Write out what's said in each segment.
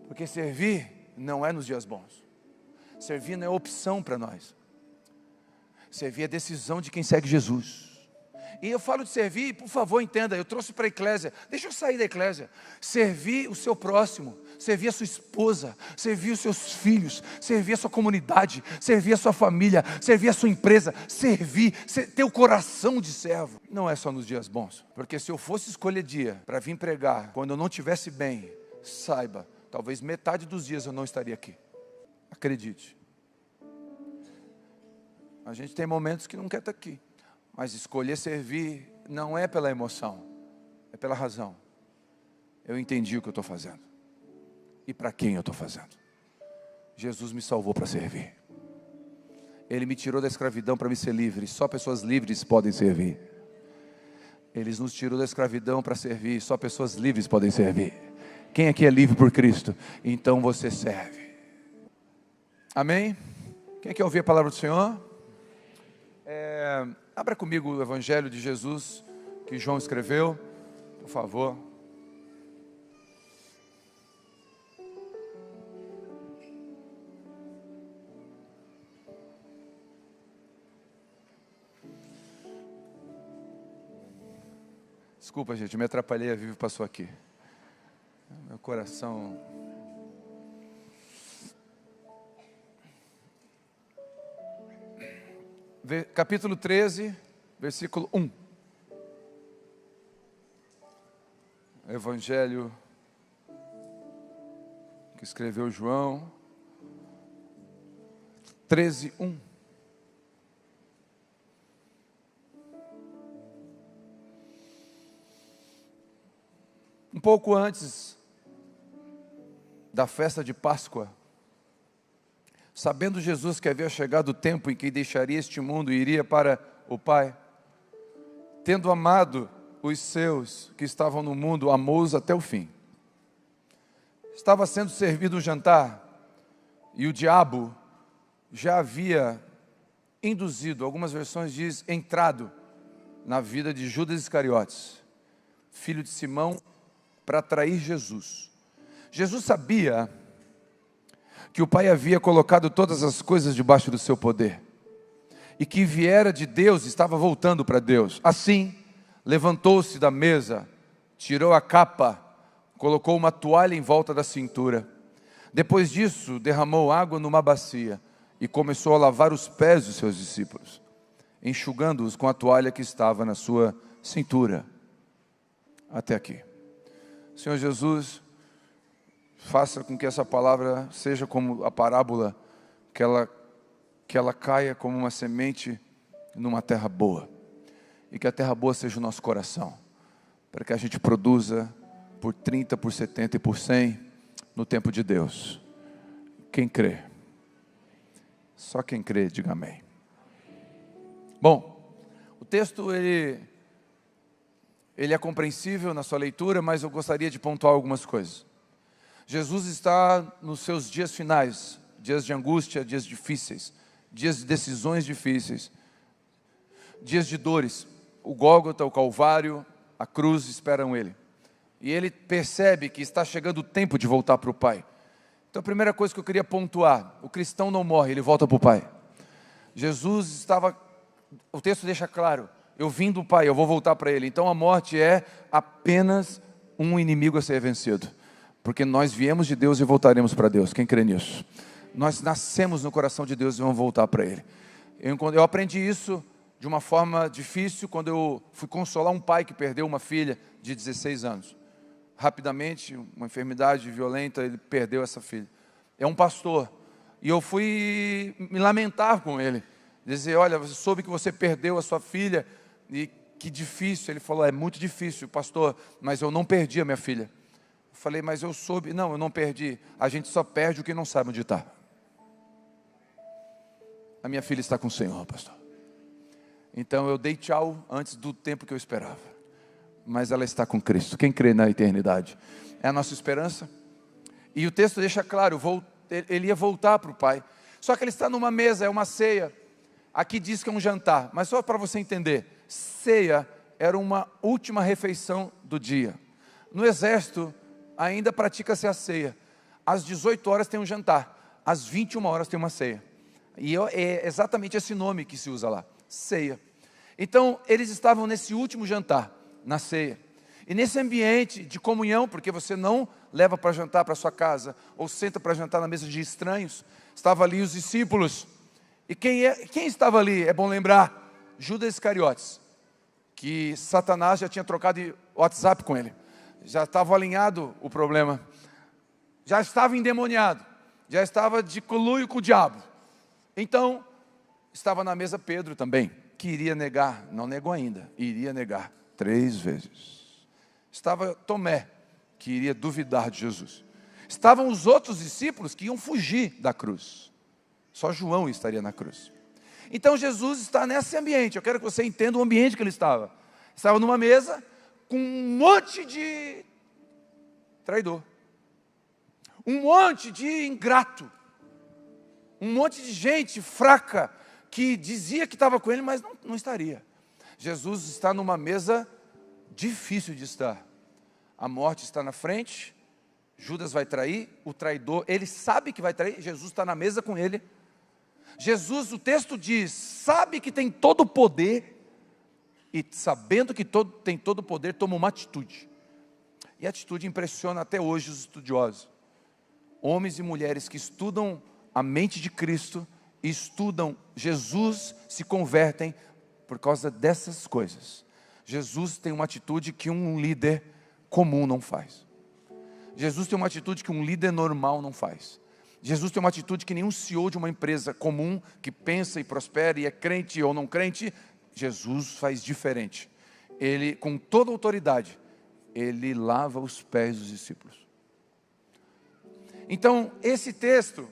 Porque servir não é nos dias bons. Servir não é opção para nós. Servir é decisão de quem segue Jesus. E eu falo de servir, por favor, entenda, eu trouxe para a eclésia, deixa eu sair da eclésia. Servir o seu próximo, servir a sua esposa, servir os seus filhos, servir a sua comunidade, servir a sua família, servir a sua empresa, servir, ter o coração de servo. Não é só nos dias bons, porque se eu fosse escolher dia para vir pregar, quando eu não estivesse bem, saiba, talvez metade dos dias eu não estaria aqui. Acredite. A gente tem momentos que não quer estar aqui. Mas escolher servir não é pela emoção, é pela razão. Eu entendi o que eu estou fazendo. E para quem eu estou fazendo. Jesus me salvou para servir. Ele me tirou da escravidão para me ser livre. Só pessoas livres podem servir. Ele nos tirou da escravidão para servir. Só pessoas livres podem servir. Quem aqui é livre por Cristo? Então você serve. Amém? Quem quer ouvir a palavra do Senhor? Abra comigo o Evangelho de Jesus que João escreveu, por favor. Desculpa, gente, me atrapalhei, a Vivi passou aqui. Meu coração... Capítulo 13, versículo 1. Evangelho que escreveu João, 13, 1. Um pouco antes da festa de Páscoa, sabendo Jesus que havia chegado o tempo em que deixaria este mundo e iria para o Pai, tendo amado os seus que estavam no mundo, amou-os até o fim. Estava sendo servido o jantar, e o diabo já havia induzido, algumas versões diz, entrado na vida de Judas Iscariotes, filho de Simão, para trair Jesus. Jesus sabia que o Pai havia colocado todas as coisas debaixo do seu poder, e que viera de Deus, estava voltando para Deus. Assim, levantou-se da mesa, tirou a capa, colocou uma toalha em volta da cintura. Depois disso, derramou água numa bacia, e começou a lavar os pés dos seus discípulos, enxugando-os com a toalha que estava na sua cintura. Até aqui. Senhor Jesus, faça com que essa palavra seja como a parábola, que ela caia como uma semente numa terra boa. E que a terra boa seja o nosso coração, para que a gente produza por 30, por 70 e por 100 no tempo de Deus. Quem crê? Só quem crê, diga amém. Bom, o texto ele é compreensível na sua leitura, mas eu gostaria de pontuar algumas coisas. Jesus está nos seus dias finais, dias de angústia, dias difíceis, dias de decisões difíceis, dias de dores. O Gólgota, o Calvário, a cruz esperam Ele. E Ele percebe que está chegando o tempo de voltar para o Pai. Então a primeira coisa que eu queria pontuar, o cristão não morre, ele volta para o Pai. Jesus estava, o texto deixa claro, eu vim do Pai, eu vou voltar para Ele. Então a morte é apenas um inimigo a ser vencido. Porque nós viemos de Deus e voltaremos para Deus. Quem crê nisso? Nós nascemos no coração de Deus e vamos voltar para Ele. Eu aprendi isso de uma forma difícil quando eu fui consolar um pai que perdeu uma filha de 16 anos. Rapidamente, uma enfermidade violenta, ele perdeu essa filha. É um pastor. E eu fui me lamentar com ele. Dizer, olha, você soube que você perdeu a sua filha e que difícil. Ele falou, é muito difícil, pastor, mas eu não perdi a minha filha. Falei, mas eu soube. Não, eu não perdi. A gente só perde o que não sabe onde está. A minha filha está com o Senhor, pastor. Então eu dei tchau antes do tempo que eu esperava. Mas ela está com Cristo. Quem crê na eternidade? É a nossa esperança. E o texto deixa claro, ele ia voltar para o Pai. Só que ele está numa mesa, é uma ceia. Aqui diz que é um jantar. Mas só para você entender, ceia era uma última refeição do dia. No exército, ainda pratica-se a ceia. às 18 horas tem um jantar, às 21 horas tem uma ceia. E é exatamente esse nome que se usa lá, ceia. Então, eles estavam nesse último jantar, na ceia. E nesse ambiente de comunhão, porque você não leva para jantar para sua casa, ou senta para jantar na mesa de estranhos, estavam ali os discípulos. E quem estava ali? É bom lembrar, Judas Iscariotes, que Satanás já tinha trocado WhatsApp com ele. Já estava alinhado o problema. Já estava endemoniado. Já estava de conluio com o diabo. Então, estava na mesa Pedro também, que iria negar, não negou ainda, iria negar 3 vezes. Estava Tomé, que iria duvidar de Jesus. Estavam os outros discípulos que iam fugir da cruz. Só João estaria na cruz. Então Jesus está nesse ambiente. Eu quero que você entenda o ambiente que ele estava. Estava numa mesa com um monte de traidor. Um monte de ingrato. Um monte de gente fraca que dizia que estava com ele, mas não estaria. Jesus está numa mesa difícil de estar. A morte está na frente, Judas vai trair, o traidor, ele sabe que vai trair, Jesus está na mesa com ele. Jesus, o texto diz, sabe que tem todo o poder, e sabendo que tem todo o poder, toma uma atitude. E a atitude impressiona até hoje os estudiosos. Homens e mulheres que estudam a mente de Cristo, estudam Jesus, se convertem por causa dessas coisas. Jesus tem uma atitude que um líder comum não faz. Jesus tem uma atitude que um líder normal não faz. Jesus tem uma atitude que nenhum CEO de uma empresa comum, que pensa e prospera e é crente ou não crente, Jesus faz diferente. Ele, com toda a autoridade, ele lava os pés dos discípulos. Então, esse texto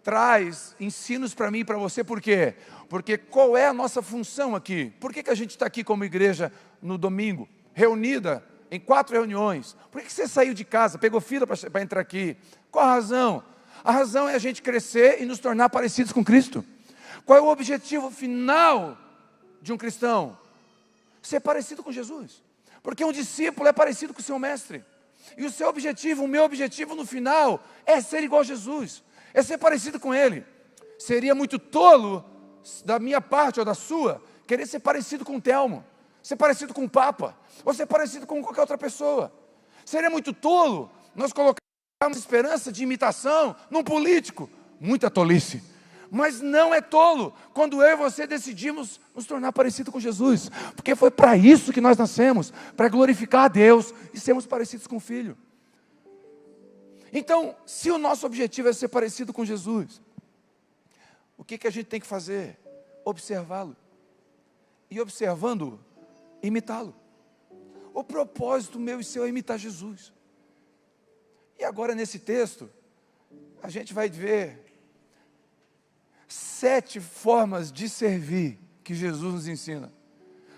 traz ensinos para mim e para você, por quê? Porque qual é a nossa função aqui? Por que a gente está aqui como igreja no domingo, reunida em 4 reuniões? Por que você saiu de casa, pegou fila para entrar aqui? Qual a razão? A razão é a gente crescer e nos tornar parecidos com Cristo. Qual é o objetivo final de um cristão? Ser parecido com Jesus. Porque um discípulo é parecido com o seu mestre. E o seu objetivo, o meu objetivo no final, é ser igual a Jesus. É ser parecido com Ele. Seria muito tolo da minha parte ou da sua, querer ser parecido com o Telmo, ser parecido com o Papa, ou ser parecido com qualquer outra pessoa. Seria muito tolo nós colocarmos esperança de imitação num político. Muita tolice. Mas não é tolo quando eu e você decidimos nos tornar parecidos com Jesus. Porque foi para isso que nós nascemos, para glorificar a Deus e sermos parecidos com o Filho. Então, se o nosso objetivo é ser parecido com Jesus, o que a gente tem que fazer? Observá-lo. E observando-o, imitá-lo. O propósito meu e seu é imitar Jesus. E agora nesse texto, a gente vai ver 7 formas de servir que Jesus nos ensina.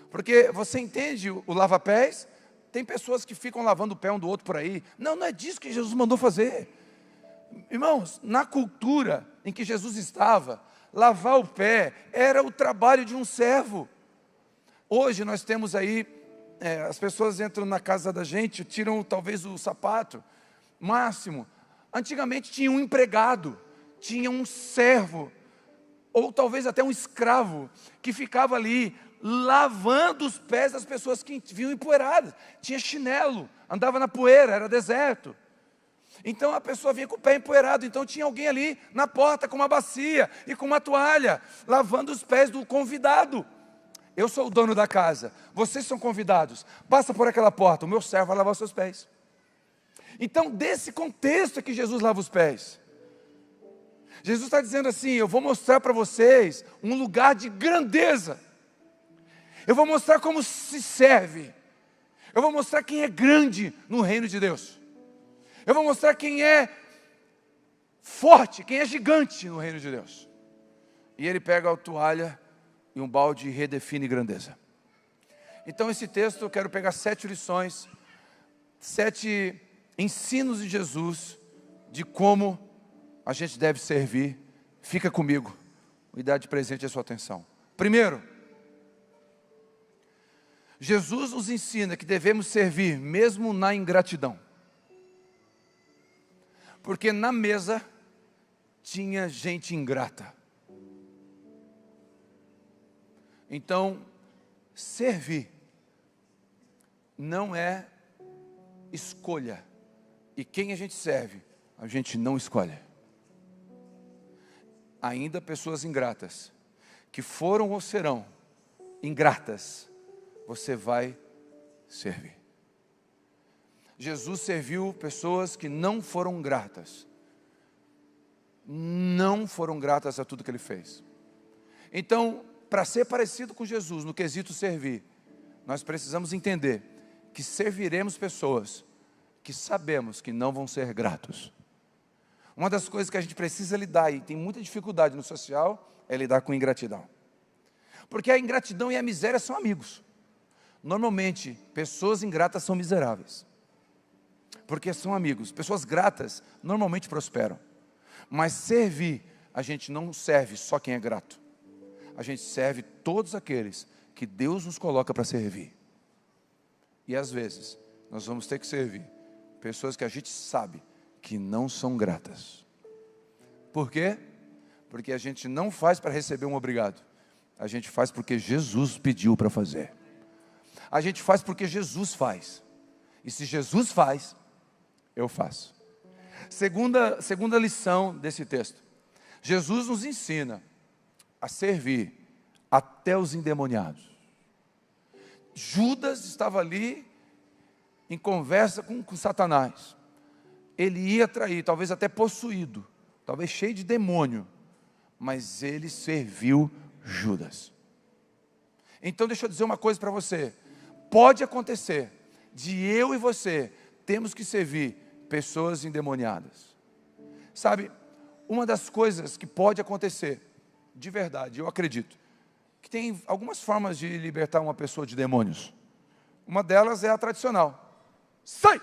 Porque você entende o lava-pés? Tem pessoas que ficam lavando o pé um do outro por aí. Não é disso que Jesus mandou fazer. Irmãos, na cultura em que Jesus estava, lavar o pé era o trabalho de um servo. Hoje nós temos aí, as pessoas entram na casa da gente, tiram talvez o sapato, máximo. Antigamente tinha um empregado, tinha um servo, ou talvez até um escravo, que ficava ali, lavando os pés das pessoas que vinham empoeiradas. Tinha chinelo, andava na poeira, era deserto. Então a pessoa vinha com o pé empoeirado, então tinha alguém ali na porta com uma bacia e com uma toalha, lavando os pés do convidado. Eu sou o dono da casa, vocês são convidados, passa por aquela porta, o meu servo vai lavar os seus pés. Então desse contexto é que Jesus lava os pés. Jesus está dizendo assim, eu vou mostrar para vocês um lugar de grandeza. Eu vou mostrar como se serve. Eu vou mostrar quem é grande no reino de Deus. Eu vou mostrar quem é forte, quem é gigante no reino de Deus. E ele pega a toalha e um balde e redefine grandeza. Então esse texto eu quero pegar 7 lições, 7 ensinos de Jesus, de como a gente deve servir. Fica comigo, me dá de presente a sua atenção. Primeiro, Jesus nos ensina que devemos servir mesmo na ingratidão. Porque na mesa tinha gente ingrata. Então, servir não é escolha. E quem a gente serve, a gente não escolhe. Ainda pessoas ingratas, que foram ou serão ingratas, você vai servir. Jesus serviu pessoas que não foram gratas. Não foram gratas a tudo que Ele fez. Então, para ser parecido com Jesus no quesito servir, nós precisamos entender que serviremos pessoas que sabemos que não vão ser gratos. Uma das coisas que a gente precisa lidar, e tem muita dificuldade no social, é lidar com ingratidão. Porque a ingratidão e a miséria são amigos. Normalmente, pessoas ingratas são miseráveis. Porque são amigos. Pessoas gratas normalmente prosperam. Mas servir, a gente não serve só quem é grato. A gente serve todos aqueles que Deus nos coloca para servir. E às vezes, nós vamos ter que servir pessoas que a gente sabe que não são gratas. Por quê? Porque a gente não faz para receber um obrigado. A gente faz porque Jesus pediu para fazer. A gente faz porque Jesus faz. E se Jesus faz, eu faço. Segunda lição desse texto. Jesus nos ensina a servir até os endemoniados. Judas estava ali em conversa com Satanás. Ele ia trair, talvez até possuído, talvez cheio de demônio, mas ele serviu Judas. Então deixa eu dizer uma coisa para você. Pode acontecer de eu e você temos que servir pessoas endemoniadas. Sabe, uma das coisas que pode acontecer, de verdade, eu acredito, que tem algumas formas de libertar uma pessoa de demônios. Uma delas é a tradicional. Sai!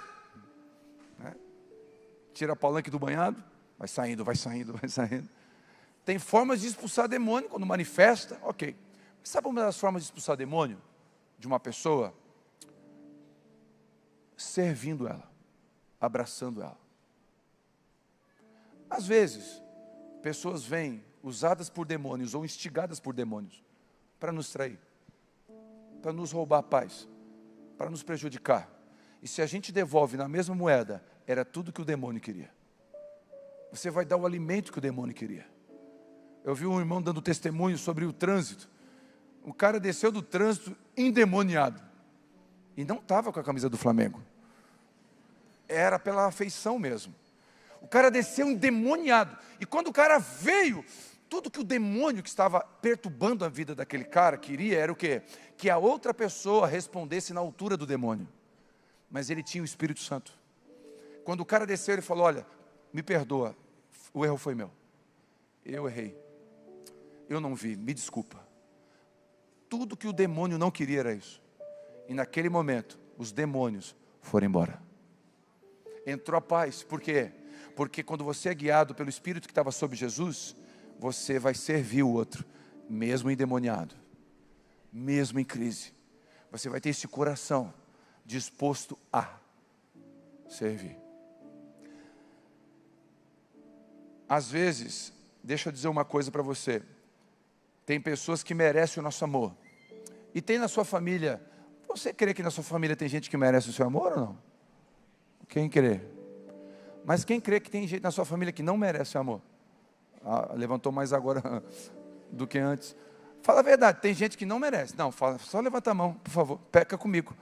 Tira a palanque do banhado, vai saindo, vai saindo, vai saindo. Tem formas de expulsar demônio quando manifesta, ok. Mas sabe uma das formas de expulsar demônio de uma pessoa? Servindo ela, abraçando ela. Às vezes, pessoas vêm usadas por demônios ou instigadas por demônios para nos trair, para nos roubar a paz, para nos prejudicar. E se a gente devolve na mesma moeda, era tudo que o demônio queria. Você vai dar o alimento que o demônio queria. Eu vi um irmão dando testemunho sobre o trânsito. O cara desceu do trânsito endemoniado. E não estava com a camisa do Flamengo. Era pela afeição mesmo. O cara desceu endemoniado. E quando o cara veio, tudo que o demônio que estava perturbando a vida daquele cara queria era o quê? Que a outra pessoa respondesse na altura do demônio. Mas ele tinha o Espírito Santo. Quando o cara desceu, ele falou: olha, me perdoa, o erro foi meu. Eu errei. Eu não vi, me desculpa. Tudo que o demônio não queria era isso. E naquele momento, os demônios foram embora. Entrou a paz. Por quê? Porque quando você é guiado pelo Espírito que estava sobre Jesus, você vai servir o outro, mesmo endemoniado, mesmo em crise. Você vai ter esse coração disposto a servir. Às vezes, deixa eu dizer uma coisa para você. Tem pessoas que merecem o nosso amor. E tem na sua família. Você crê que na sua família tem gente que merece o seu amor ou não? Quem crê? Mas quem crê que tem gente na sua família que não merece o amor? Levantou mais agora do que antes. Fala a verdade, tem gente que não merece. Não, fala, só levanta a mão, por favor, peca comigo.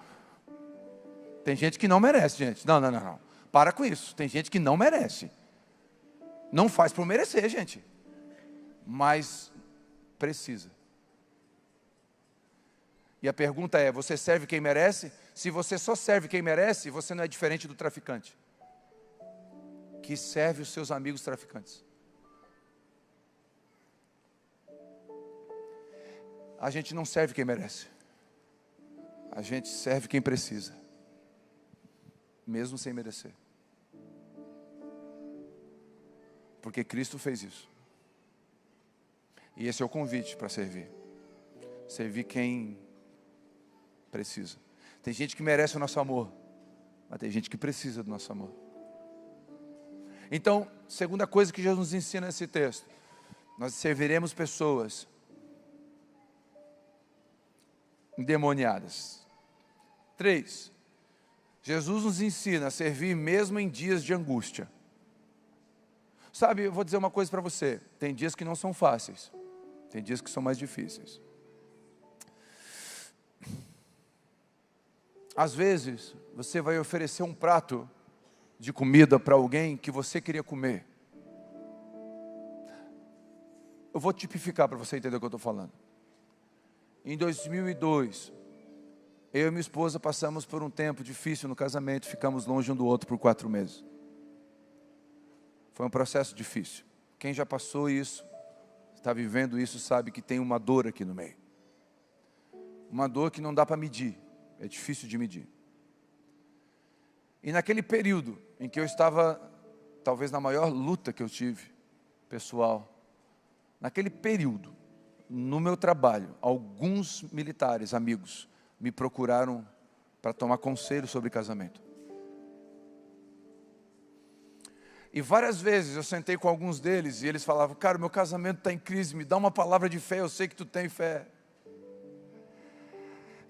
Tem gente que não merece, gente. Não. Para com isso. Tem gente que não merece. Não faz por merecer, gente. Mas precisa. E a pergunta é: você serve quem merece? Se você só serve quem merece, você não é diferente do traficante que serve os seus amigos traficantes. A gente não serve quem merece. A gente serve quem precisa, mesmo sem merecer. Porque Cristo fez isso. E esse é o convite para servir. Servir quem precisa. Tem gente que merece o nosso amor, mas tem gente que precisa do nosso amor. Então, segunda coisa que Jesus nos ensina nesse texto: nós serviremos pessoas endemoniadas. 3, Jesus nos ensina a servir mesmo em dias de angústia. Sabe, eu vou dizer uma coisa para você: tem dias que não são fáceis, tem dias que são mais difíceis. Às vezes, você vai oferecer um prato de comida para alguém que você queria comer. Eu vou tipificar para você entender o que eu estou falando. Em 2002, eu e minha esposa passamos por um tempo difícil no casamento, ficamos longe um do outro por 4 meses. Foi um processo difícil. Quem já passou isso, está vivendo isso, sabe que tem uma dor aqui no meio. Uma dor que não dá para medir, é difícil de medir. E naquele período em que eu estava, talvez na maior luta que eu tive, pessoal, naquele período, no meu trabalho, alguns militares, amigos, me procuraram para tomar conselho sobre casamento. E várias vezes eu sentei com alguns deles e eles falavam: cara, meu casamento está em crise, me dá uma palavra de fé, eu sei que tu tem fé.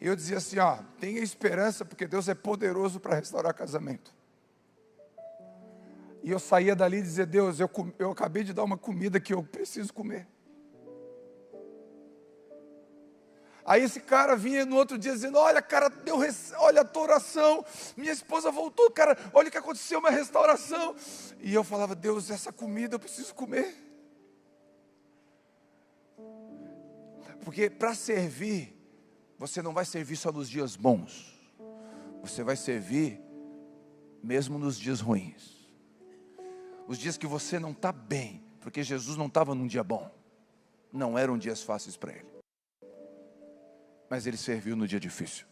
E eu dizia assim: tenha esperança, porque Deus é poderoso para restaurar casamento. E eu saía dali e dizia: Deus, eu acabei de dar uma comida que eu preciso comer. Aí esse cara vinha no outro dia dizendo: olha, cara, olha a tua oração, minha esposa voltou, cara, olha o que aconteceu, uma restauração. E eu falava: Deus, essa comida eu preciso comer. Porque para servir, você não vai servir só nos dias bons, você vai servir mesmo nos dias ruins. Os dias que você não está bem, porque Jesus não estava num dia bom, não eram dias fáceis para ele, mas ele serviu no dia difícil.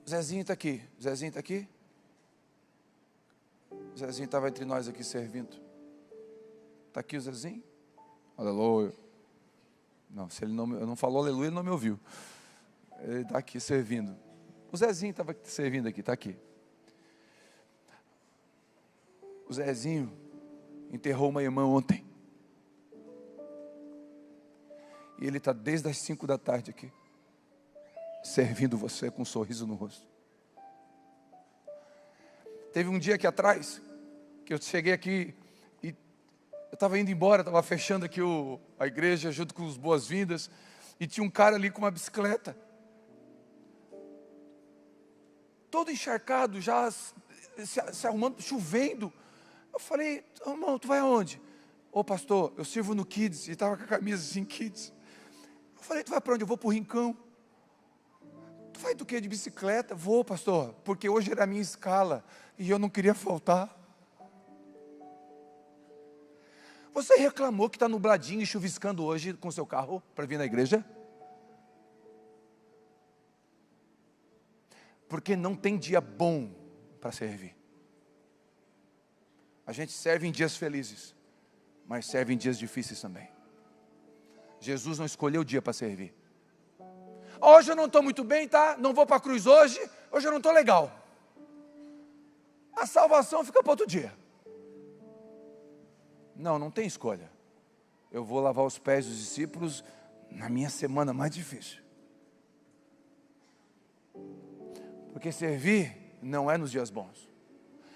Zezinho está aqui. Zezinho está aqui? Zezinho estava entre nós aqui servindo. Está aqui o Zezinho? Aleluia. Não, se ele não falou aleluia, ele não me ouviu. Ele está aqui servindo. O Zezinho estava servindo aqui, está aqui. O Zezinho enterrou uma irmã ontem. E ele está desde as 5 da tarde aqui, servindo você com um sorriso no rosto. Teve um dia aqui atrás, que eu cheguei aqui, e eu estava indo embora, estava fechando aqui a igreja, junto com os boas-vindas, e tinha um cara ali com uma bicicleta, todo encharcado, já se arrumando, chovendo. Eu falei: irmão, tu vai aonde? Ô pastor, eu sirvo no Kids, e estava com a camisa assim, Kids. Eu falei: tu vai para onde? Eu vou para o Rincão. Tu vai do que, de bicicleta? Vou, pastor, porque hoje era a minha escala, e eu não queria faltar. Você reclamou que está nubladinho e chuviscando hoje com seu carro para vir na igreja? Porque não tem dia bom para servir. A gente serve em dias felizes, mas serve em dias difíceis também. Jesus não escolheu o dia para servir. Hoje eu não estou muito bem, tá? Não vou para a cruz hoje eu não estou legal. A salvação fica para outro dia. Não tem escolha. Eu vou lavar os pés dos discípulos na minha semana mais difícil. Porque servir não é nos dias bons.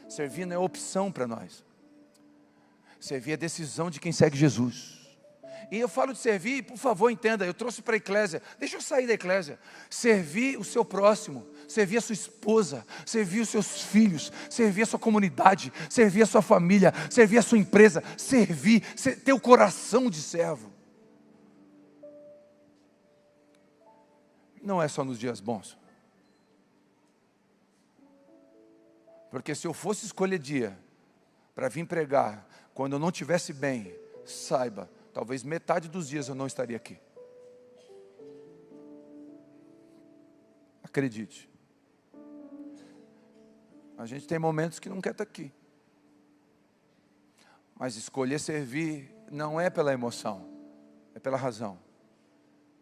Servir não é opção para nós. Servir é decisão de quem segue Jesus. E eu falo de servir, por favor, entenda, eu trouxe para a eclésia, deixa eu sair da eclésia. Servir o seu próximo, servir a sua esposa, servir os seus filhos, servir a sua comunidade, servir a sua família, servir a sua empresa, servir, ter o coração de servo. Não é só nos dias bons. Porque se eu fosse escolher dia para vir pregar, quando eu não estivesse bem, saiba, talvez metade dos dias eu não estaria aqui. Acredite. A gente tem momentos que não quer estar aqui. Mas escolher servir não é pela emoção, é pela razão.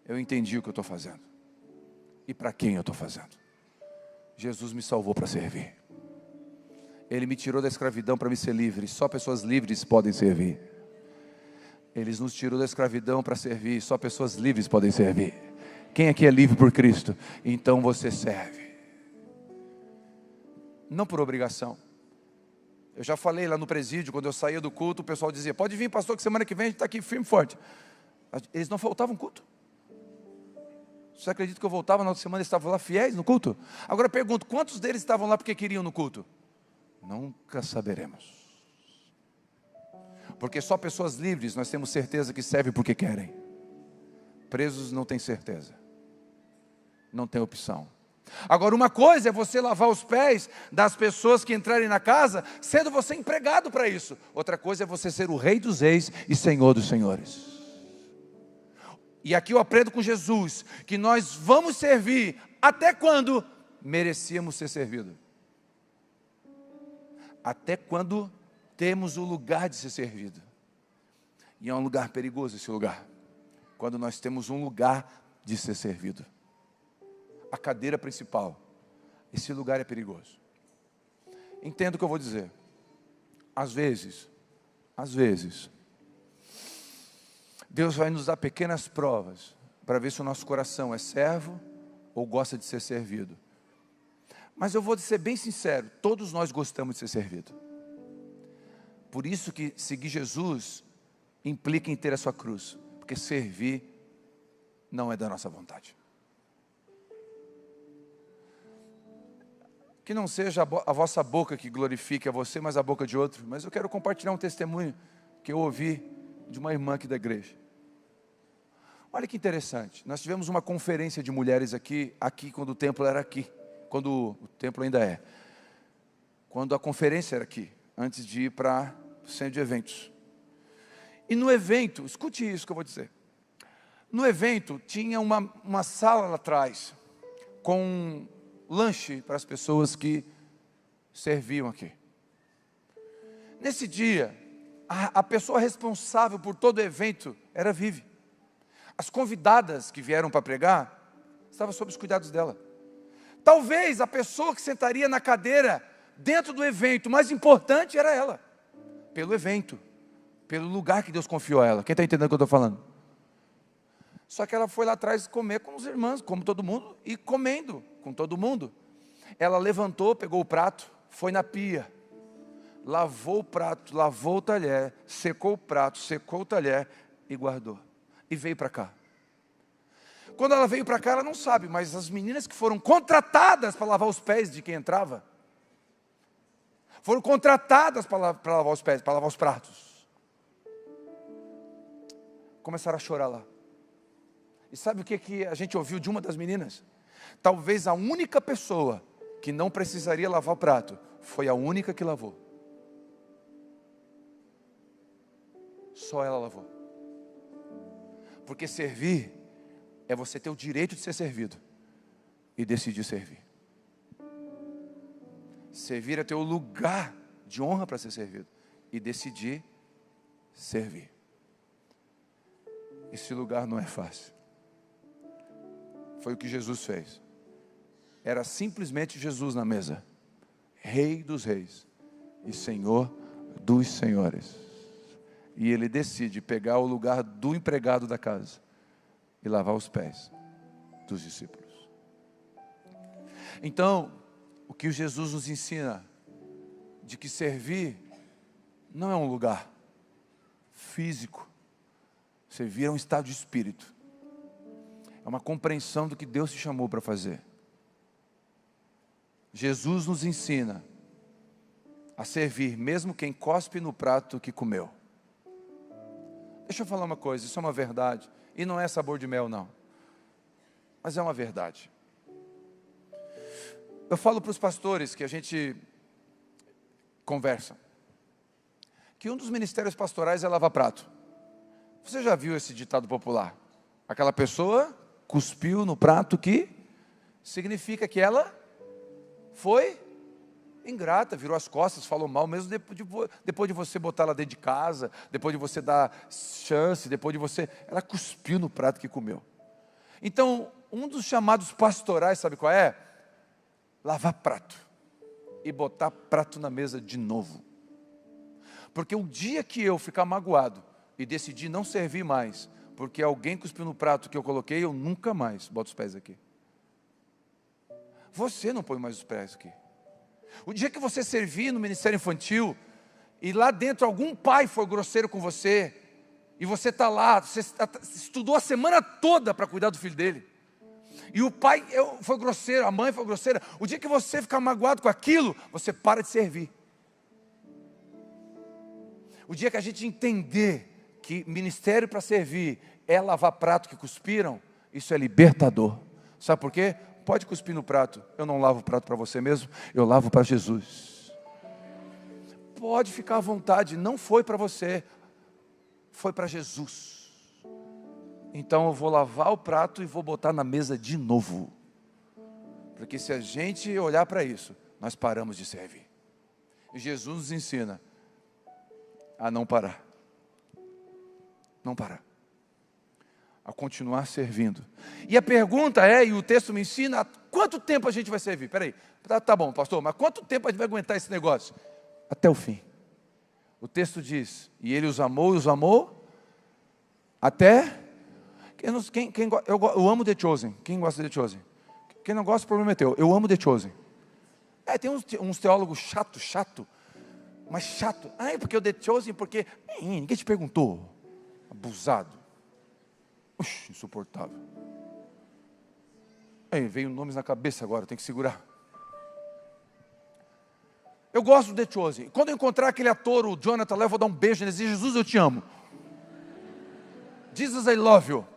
Eu entendi o que eu estou fazendo. E para quem eu estou fazendo. Jesus me salvou para servir. Ele me tirou da escravidão para me ser livre. Só pessoas livres podem servir. Ele nos tirou da escravidão para servir. Só pessoas livres podem servir. Quem aqui é livre por Cristo? Então você serve. Não por obrigação. Eu já falei lá no presídio, quando eu saía do culto, o pessoal dizia: pode vir, pastor, que semana que vem a gente está aqui firme e forte. Eles não faltavam culto. Você acredita que eu voltava na outra semana e estavam lá fiéis no culto? Agora eu pergunto, quantos deles estavam lá porque queriam no culto? Nunca saberemos. Porque só pessoas livres nós temos certeza que servem porque querem. Presos não têm certeza. Não tem opção. Agora, uma coisa é você lavar os pés das pessoas que entrarem na casa, sendo você empregado para isso. Outra coisa é você ser o Rei dos Reis e Senhor dos Senhores. E aqui eu aprendo com Jesus, que nós vamos servir até quando merecíamos ser servidos. Até quando temos o lugar de ser servido. E é um lugar perigoso esse lugar. Quando nós temos um lugar de ser servido. A cadeira principal. Esse lugar é perigoso. Entendo o que eu vou dizer. Às vezes, Deus vai nos dar pequenas provas para ver se o nosso coração é servo ou gosta de ser servido. Mas eu vou ser bem sincero, todos nós gostamos de ser servido. Por isso que seguir Jesus implica em ter a sua cruz, porque servir não é da nossa vontade. Que não seja a vossa boca que glorifique a você, mas a boca de outro. Mas eu quero compartilhar um testemunho que eu ouvi de uma irmã aqui da igreja. Olha que interessante, nós tivemos uma conferência de mulheres aqui quando o templo era aqui, quando o templo ainda é, quando a conferência era aqui, antes de ir para o centro de eventos. E no evento, escute isso que eu vou dizer, no evento tinha uma sala lá atrás, com lanche para as pessoas que serviam aqui. Nesse dia, a pessoa responsável por todo o evento era a Vivi. As convidadas que vieram para pregar, estavam sob os cuidados dela. Talvez a pessoa que sentaria na cadeira, dentro do evento, mais importante era ela. Pelo evento, pelo lugar que Deus confiou a ela. Quem está entendendo o que eu estou falando? Só que ela foi lá atrás comer com os irmãos, como todo mundo, e comendo com todo mundo. Ela levantou, pegou o prato, foi na pia, lavou o prato, lavou o talher, secou o prato, secou o talher e guardou. E veio para cá. Quando ela veio para cá, ela não sabe, mas as meninas que foram contratadas para lavar os pés de quem entrava, foram contratadas para lavar os pés, para lavar os pratos. Começaram a chorar lá. E sabe o que a gente ouviu de uma das meninas? Talvez a única pessoa que não precisaria lavar o prato, foi a única que lavou. Só ela lavou. Porque servir é você ter o direito de ser servido e decidir servir. Servir é ter o lugar de honra para ser servido e decidir servir. Esse lugar não é fácil. Foi o que Jesus fez. Era simplesmente Jesus na mesa, Rei dos reis e Senhor dos senhores. E ele decide pegar o lugar do empregado da casa e lavar os pés dos discípulos. Então, o que Jesus nos ensina de que servir não é um lugar físico. Servir é um estado de espírito. É uma compreensão do que Deus te chamou para fazer. Jesus nos ensina a servir mesmo quem cospe no prato que comeu. Deixa eu falar uma coisa, isso é uma verdade. E não é sabor de mel, não. Mas é uma verdade. Eu falo para os pastores que a gente conversa, que um dos ministérios pastorais é lavar prato. Você já viu esse ditado popular? Aquela pessoa cuspiu no prato que significa que ela foi ingrata, virou as costas, falou mal, mesmo depois de você botar ela dentro de casa, depois de você dar chance, ela cuspiu no prato que comeu. Então, um dos chamados pastorais, sabe qual é? Lavar prato. e botar prato na mesa de novo. Porque o dia que eu ficar magoado e decidir não servir mais, porque alguém cuspiu no prato que eu coloquei, eu nunca mais boto os pés aqui. Você não põe mais os pés aqui. O dia que você servir no ministério infantil, e lá dentro algum pai foi grosseiro com você, e você está lá, você estudou a semana toda para cuidar do filho dele, e o pai foi grosseiro, a mãe foi grosseira, o dia que você ficar magoado com aquilo, você para de servir. O dia que a gente entender que ministério para servir é lavar prato que cuspiram, isso é libertador. Sabe por quê? Pode cuspir no prato, eu não lavo o prato para você mesmo, eu lavo para Jesus. Pode ficar à vontade, não foi para você, foi para Jesus. Então eu vou lavar o prato e vou botar na mesa de novo. Porque se a gente olhar para isso, nós paramos de servir. E Jesus nos ensina a não parar. Não parar. A continuar servindo. E a pergunta é, e o texto me ensina, há quanto tempo a gente vai servir? Peraí, tá bom, pastor, mas quanto tempo a gente vai aguentar esse negócio? Até o fim. O texto diz, e ele os amou até... eu amo The Chosen. Quem gosta de The Chosen? Quem não gosta, o problema é teu. Eu amo The Chosen. Tem uns teólogos chato, mas chato. É porque o The Chosen, porque ninguém te perguntou. Abusado. Insuportável. Veio nomes na cabeça agora, tem que segurar. Eu gosto do The Chosen. Quando eu encontrar aquele ator, o Jonathan lá, eu vou dar um beijo nele e dizer, Jesus, eu te amo. Jesus, I love you.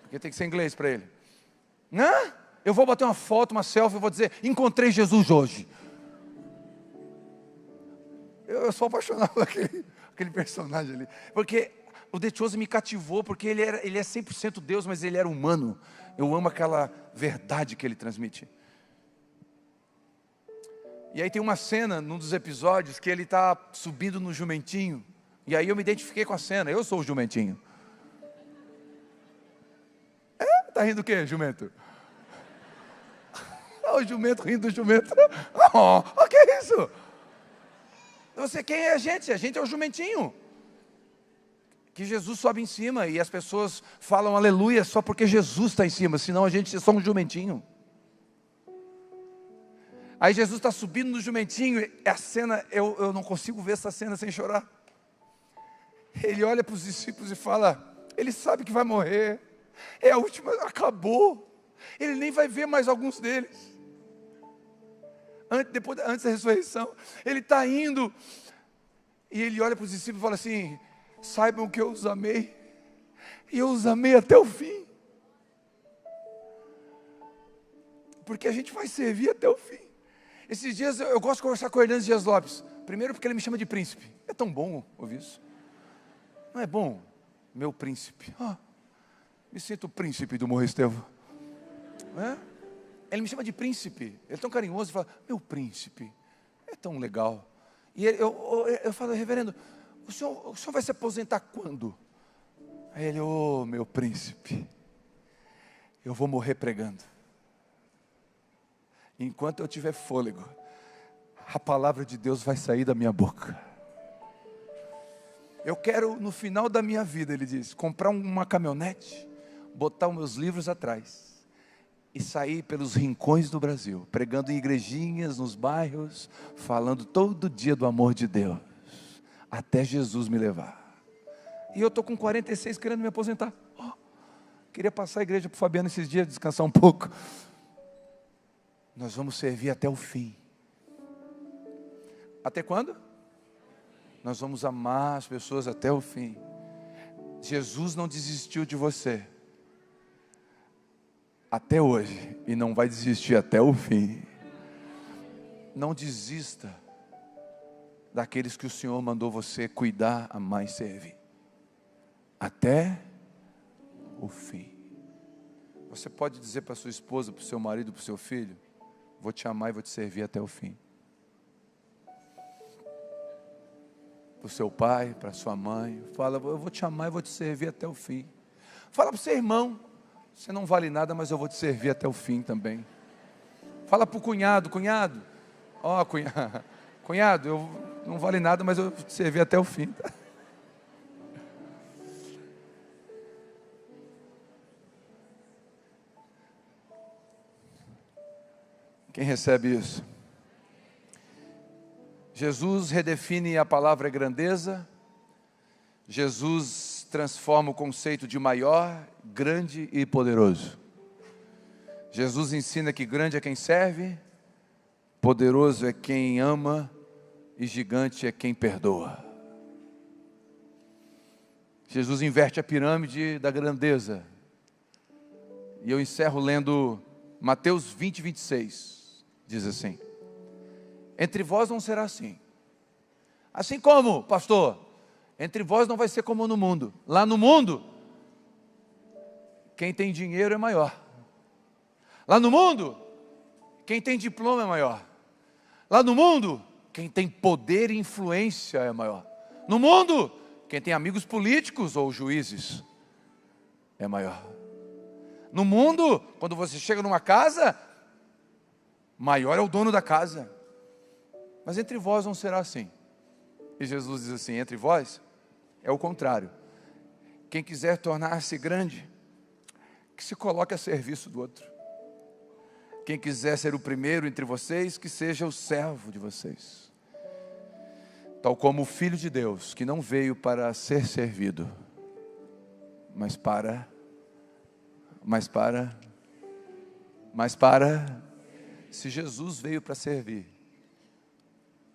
Porque tem que ser inglês para ele. Eu vou bater uma foto, uma selfie, eu vou dizer, encontrei Jesus hoje. Eu sou apaixonado por aquele personagem ali. Porque o The Chosen me cativou, porque ele é 100% Deus, mas ele era humano. Eu amo aquela verdade que ele transmite. E aí tem uma cena, num dos episódios, que ele está subindo no jumentinho. E aí eu me identifiquei com a cena, eu sou o jumentinho. Tá rindo o quê, jumento? O jumento rindo do jumento. O que é isso? Quem é a gente? A gente é o jumentinho. Que Jesus sobe em cima e as pessoas falam aleluia só porque Jesus está em cima, senão a gente é só um jumentinho. Aí Jesus está subindo no jumentinho, e a cena, eu não consigo ver essa cena sem chorar. Ele olha para os discípulos e fala, ele sabe que vai morrer, é a última, acabou, ele nem vai ver mais alguns deles. Antes da ressurreição, ele está indo, e ele olha para os discípulos e fala assim, saibam que eu os amei, e eu os amei até o fim. Porque a gente vai servir até o fim. Esses dias eu gosto de conversar com o Hernandes Dias Lopes. Primeiro porque ele me chama de príncipe. É tão bom ouvir isso. Não é bom? Meu príncipe. Me sinto príncipe do Morro Estevão. Ele me chama de príncipe. Ele é tão carinhoso e fala, meu príncipe. É tão legal. E eu falo, reverendo, o senhor vai se aposentar quando? Aí ele, meu príncipe, eu vou morrer pregando. Enquanto eu tiver fôlego, a palavra de Deus vai sair da minha boca. Eu quero, no final da minha vida, ele diz, comprar uma caminhonete, botar os meus livros atrás e sair pelos rincões do Brasil, pregando em igrejinhas, nos bairros, falando todo dia do amor de Deus, até Jesus me levar. E eu estou com 46 querendo me aposentar. Queria passar a igreja para o Fabiano esses dias, descansar um pouco. Nós vamos servir até o fim. Até quando? Nós vamos amar as pessoas até o fim. Jesus não desistiu de você até hoje e não vai desistir até o fim. Não desista daqueles que o Senhor mandou você cuidar, amar e servir até o fim. Você pode dizer para sua esposa, para o seu marido, para o seu filho, vou te amar e vou te servir até o fim. Para o seu pai, para a sua mãe, fala, eu vou te amar e vou te servir até o fim. Fala para o seu irmão, você não vale nada, mas eu vou te servir até o fim também. Fala para o cunhado, Ó, cunhado, cunhado, eu não vale nada, mas eu servi até o fim. Quem recebe isso? Jesus redefine a palavra grandeza. Jesus transforma o conceito de maior, grande e poderoso. Jesus ensina que grande é quem serve, poderoso é quem ama e gigante é quem perdoa. Jesus inverte a pirâmide da grandeza. E eu encerro lendo Mateus 20, 26. Diz assim: entre vós não será assim. Assim como, pastor? Entre vós não vai ser como no mundo. Lá no mundo, quem tem dinheiro é maior. Lá no mundo, quem tem diploma é maior. Lá no mundo, quem tem poder e influência é maior. No mundo, quem tem amigos políticos ou juízes é maior. No mundo, quando você chega numa casa, maior é o dono da casa. Mas entre vós não será assim. E Jesus diz assim: entre vós é o contrário. Quem quiser tornar-se grande, que se coloque a serviço do outro. Quem quiser ser o primeiro entre vocês, que seja o servo de vocês. Tal como o Filho de Deus, que não veio para ser servido, mas para, se Jesus veio para servir,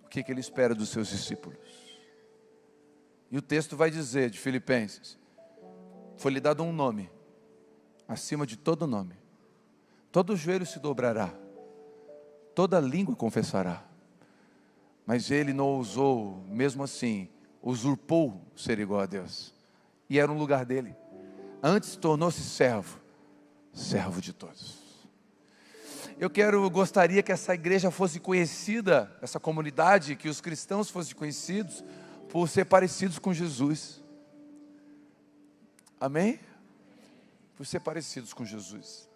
o que ele espera dos seus discípulos? E o texto vai dizer de Filipenses: foi-lhe dado um nome, acima de todo nome. Todo joelho se dobrará, toda língua confessará. Mas ele não ousou, mesmo assim, usurpou ser igual a Deus. E era um lugar dele. Antes tornou-se servo, servo de todos. Gostaria que essa igreja fosse conhecida, essa comunidade, que os cristãos fossem conhecidos por ser parecidos com Jesus. Amém? Por ser parecidos com Jesus.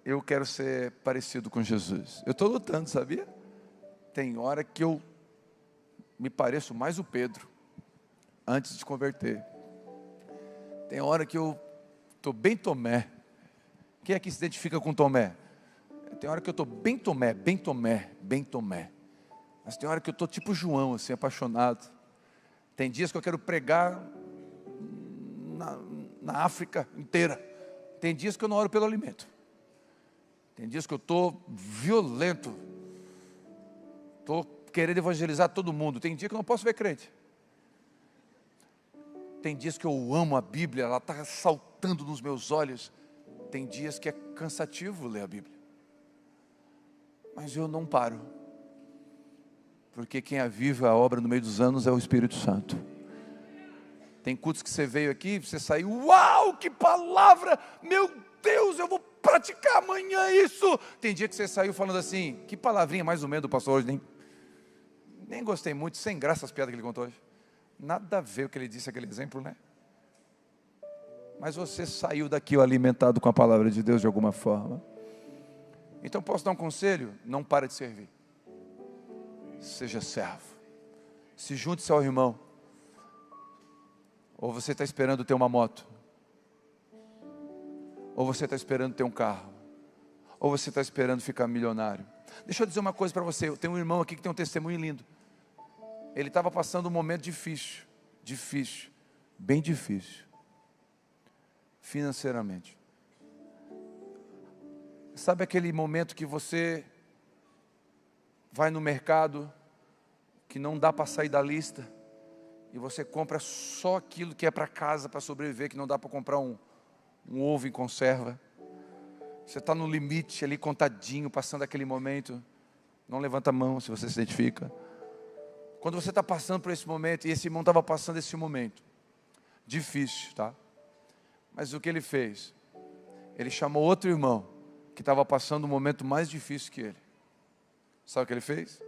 Eu quero ser parecido com Jesus. Eu estou lutando, sabia? Tem hora que eu me pareço mais o Pedro, antes de converter. Tem hora que eu estou bem Tomé. Quem aqui se identifica com Tomé? Tem hora que eu estou bem Tomé. Mas tem hora que eu estou tipo João, assim, apaixonado. Tem dias que eu quero pregar na África inteira. Tem dias que eu não oro pelo alimento. Tem dias que eu estou violento. Estou querendo evangelizar todo mundo. Tem dia que eu não posso ver crente. Tem dias que eu amo a Bíblia, ela está saltando nos meus olhos. Tem dias que é cansativo ler a Bíblia. Mas eu não paro. Porque quem aviva a obra no meio dos anos é o Espírito Santo. Tem cultos que você veio aqui, você saiu, uau, que palavra, meu Deus, eu vou praticar amanhã isso. Tem dia que você saiu falando assim, que palavrinha mais ou menos do pastor hoje, nem gostei muito, sem graça as piadas que ele contou hoje. Nada a ver o que ele disse, aquele exemplo, né? Mas você saiu daqui alimentado com a palavra de Deus de alguma forma. Então posso dar um conselho? Não para de servir. Seja servo. Se junte-se ao irmão. Ou você está esperando ter uma moto. Ou você está esperando ter um carro. Ou você está esperando ficar milionário. Deixa eu dizer uma coisa para você. Eu tenho um irmão aqui que tem um testemunho lindo. Ele estava passando um momento difícil, bem difícil, financeiramente. Sabe aquele momento que você vai no mercado, que não dá para sair da lista, e você compra só aquilo que é para casa, para sobreviver, que não dá para comprar um ovo em conserva. Você está no limite ali, contadinho, passando aquele momento. Não levanta a mão se você se identifica. Quando você está passando por esse momento, e esse irmão estava passando esse momento, difícil, tá? Mas o que ele fez? Ele chamou outro irmão, que estava passando um momento mais difícil que ele. Sabe o que ele fez?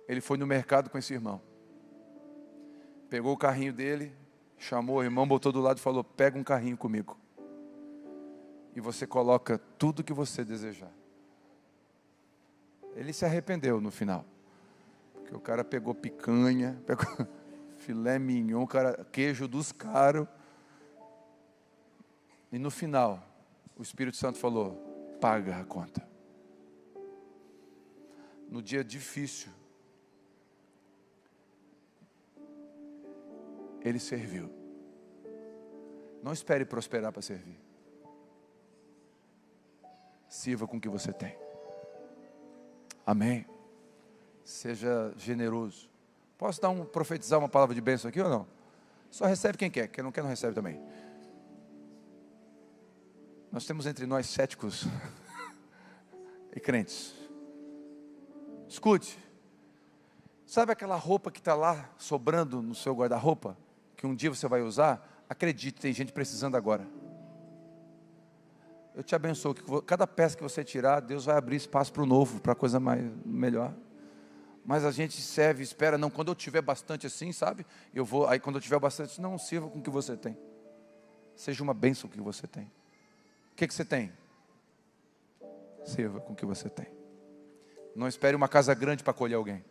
Ele foi no mercado com esse irmão. Pegou o carrinho dele, chamou o irmão, botou do lado e falou: pega um carrinho comigo. E você coloca tudo que você desejar. Ele se arrependeu no final. Porque o cara pegou picanha, pegou filé mignon, queijo dos caros. E no final, o Espírito Santo falou: paga a conta. No dia difícil, ele serviu. Não espere prosperar para servir. Sirva com o que você tem. Amém? Seja generoso. Posso profetizar uma palavra de bênção aqui ou não? Só recebe quem quem não quer não recebe também. Nós temos entre nós céticos e crentes. Escute, sabe aquela roupa que está lá sobrando no seu guarda-roupa, que um dia você vai usar? Acredite, tem gente precisando agora. Eu te abençoo, que cada peça que você tirar, Deus vai abrir espaço para o novo, para a coisa melhor. Mas a gente serve, espera, não, quando eu tiver bastante assim, sabe? Eu vou, aí quando eu tiver bastante, não, sirva com o que você tem. Seja uma bênção com o que você tem. O que você tem? Sirva com o que você tem. Não espere uma casa grande para acolher alguém.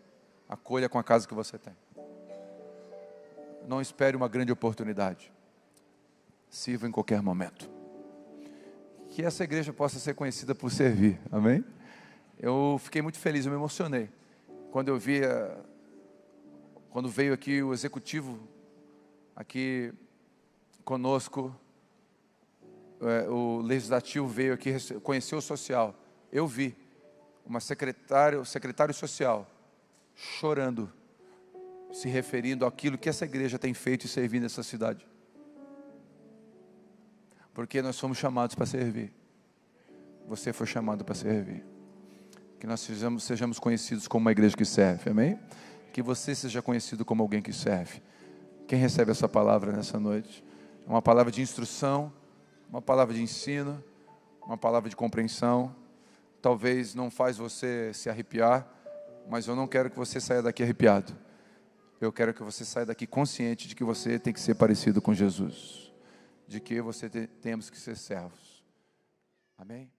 Acolha com a casa que você tem. Não espere uma grande oportunidade. Sirva em qualquer momento. Que essa igreja possa ser conhecida por servir. Amém? Eu fiquei muito feliz, eu me emocionei. Quando eu vi, quando veio aqui o executivo, aqui conosco, o legislativo veio aqui, conheceu o social. Eu vi uma secretário social, chorando, se referindo àquilo que essa igreja tem feito e servindo nessa cidade. Porque nós somos chamados para servir. Você foi chamado para servir. Que nós sejamos conhecidos como uma igreja que serve, amém? Que você seja conhecido como alguém que serve. Quem recebe essa palavra nessa noite? É uma palavra de instrução, uma palavra de ensino, uma palavra de compreensão. Talvez não faz você se arrepiar, mas eu não quero que você saia daqui arrepiado. Eu quero que você saia daqui consciente de que você tem que ser parecido com Jesus. De que temos que ser servos. Amém?